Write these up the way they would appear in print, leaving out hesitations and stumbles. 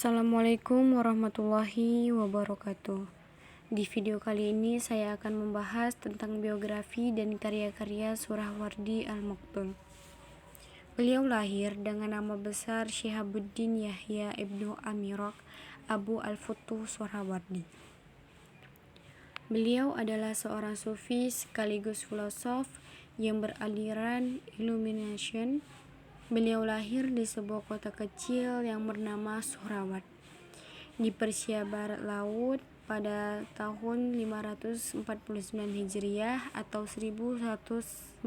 Assalamualaikum warahmatullahi wabarakatuh. Di video kali ini saya akan membahas tentang biografi dan karya-karya Suhrawardi Al-Maktul. Beliau lahir dengan nama besar Syihabuddin Yahya Ibnu Amirok Abu Al-Futuh Suhrawardi. Beliau adalah seorang sufi sekaligus filosof yang beraliran Illumination. Beliau lahir di sebuah kota kecil yang bernama Suhraward di Persia Barat Laut pada tahun 549 Hijriah atau 1191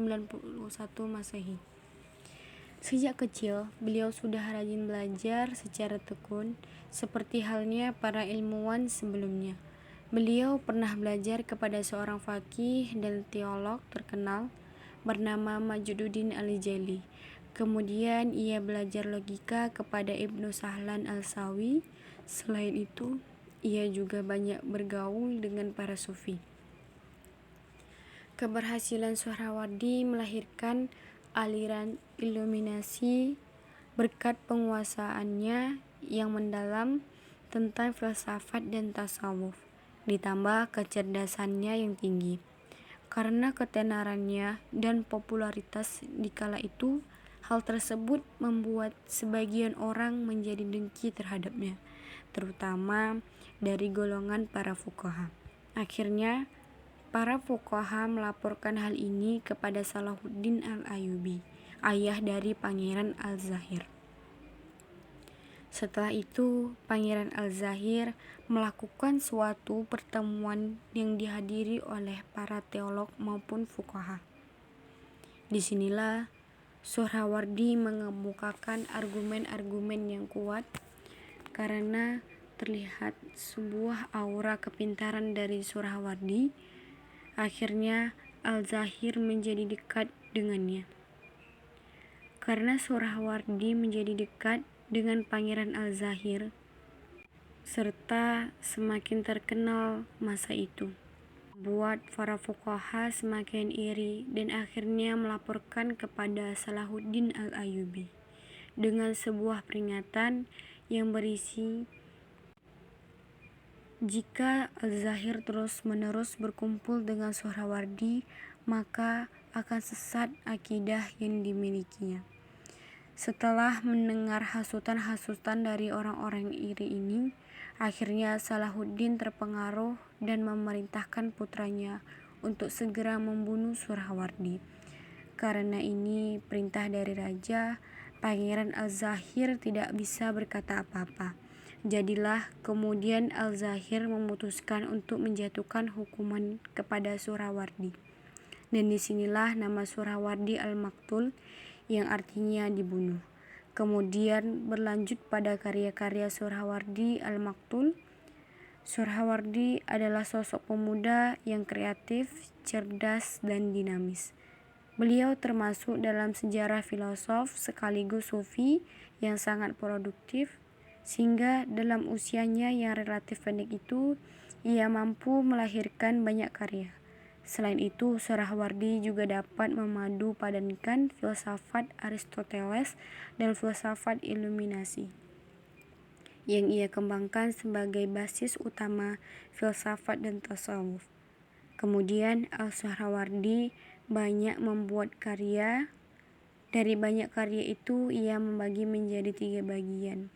Masehi. Sejak kecil, beliau sudah rajin belajar secara tekun, seperti halnya para ilmuwan sebelumnya. Beliau pernah belajar kepada seorang faqih dan teolog terkenal bernama Majduddin Al-Jaili. Kemudian ia belajar logika kepada Ibnu Sahlan Al-Sawi. Selain itu, ia juga banyak bergaul dengan para sufi. Keberhasilan Suhrawardi melahirkan aliran iluminasi berkat penguasaannya yang mendalam tentang filsafat dan tasawuf, ditambah kecerdasannya yang tinggi. Karena ketenarannya dan popularitas di kala itu, hal tersebut membuat sebagian orang menjadi dengki terhadapnya, terutama dari golongan para fuqaha. Akhirnya, para fuqaha melaporkan hal ini kepada Salahuddin Al-Ayyubi, ayah dari Pangeran Al-Zahir. Setelah itu, Pangeran Al-Zahir melakukan suatu pertemuan yang dihadiri oleh para teolog maupun fuqaha. Disinilah Suhrawardi mengemukakan argumen-argumen yang kuat karena terlihat sebuah aura kepintaran dari Suhrawardi. Akhirnya Al-Zahir menjadi dekat dengannya. Karena Suhrawardi menjadi dekat dengan Pangeran Al-Zahir serta semakin terkenal masa itu, buat para fuqaha semakin iri dan akhirnya melaporkan kepada Salahuddin Al-Ayyubi dengan sebuah peringatan yang berisi jika Al-Zahir terus-menerus berkumpul dengan Suhrawardi, maka akan sesat akidah yang dimilikinya. Setelah mendengar hasutan-hasutan dari orang-orang iri ini, akhirnya Salahuddin terpengaruh dan memerintahkan putranya untuk segera membunuh Suhrawardi. Karena ini perintah dari raja, Pangeran Al-Zahir tidak bisa berkata apa-apa. Jadilah kemudian Al-Zahir memutuskan untuk menjatuhkan hukuman kepada Suhrawardi. Dan disinilah nama Suhrawardi Al-Maktul yang artinya dibunuh. Kemudian berlanjut pada karya-karya Suhrawardi Al-Maktul. Suhrawardi adalah sosok pemuda yang kreatif, cerdas, dan dinamis. Beliau termasuk dalam sejarah filosof sekaligus sufi yang sangat produktif, sehingga dalam usianya yang relatif pendek itu, ia mampu melahirkan banyak karya. Selain itu, Suhrawardi juga dapat memadu padankan filsafat Aristoteles dan filsafat Iluminasi yang ia kembangkan sebagai basis utama filsafat dan tasawuf. Kemudian Al-Suhrawardi banyak membuat karya. Dari banyak karya itu, ia membagi menjadi 3 bagian.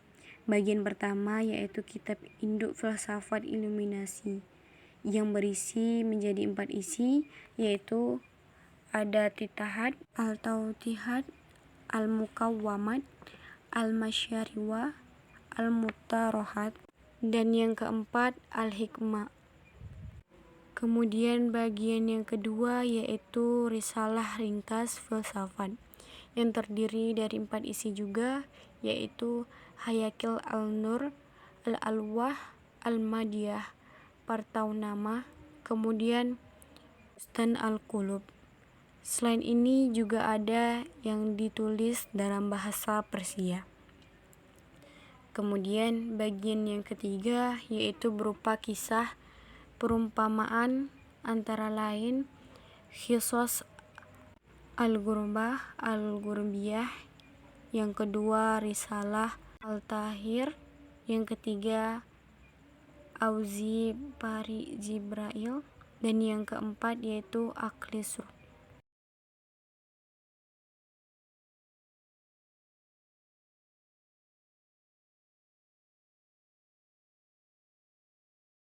Bagian pertama yaitu kitab induk filsafat Iluminasi yang berisi menjadi 4 isi, yaitu Ad-Datihat, Al-Tawdihat, Al-Mukawwamat, Al-Masyariwa, Al-Mutarohat, dan yang keempat Al-Hikmah. Kemudian bagian yang kedua yaitu Risalah Ringkas Filsafat yang terdiri dari 4 isi juga, yaitu Hayakil Al-Nur, Al-Alwah, Al-Madiyah, Partaunama, kemudian Bustan Al-Qulub. Selain ini juga ada yang ditulis dalam bahasa Persia. Kemudian bagian yang ketiga yaitu berupa kisah perumpamaan, antara lain Qisas Al-Ghurbah, Al-Ghurbiyah. Yang kedua Risalah Al-Tahir. yang ketiga Auzi Pari Jibrail, dan yang keempat yaitu Akli Surp.